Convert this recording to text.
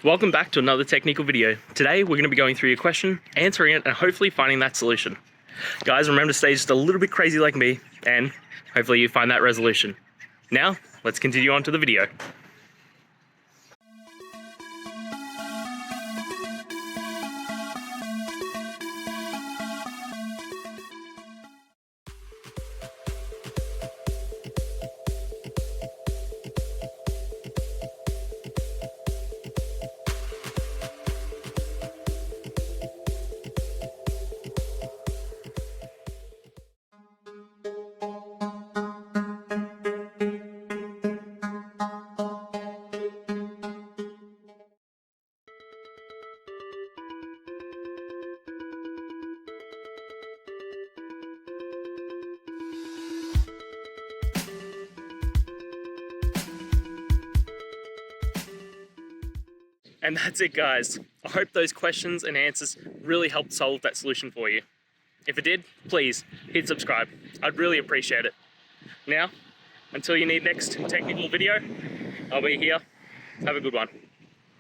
Welcome back to another technical video. Today we're going to be going through your question, answering it, and hopefully finding that solution. Guys, remember to stay just a little bit crazy like me, and hopefully you find that resolution. Now, let's continue on to the video. And that's it, guys. I hope those questions and answers really helped solve that solution for you. If it did, please hit subscribe. I'd really appreciate it. Now, until you need next technical video, I'll be here. Have a good one.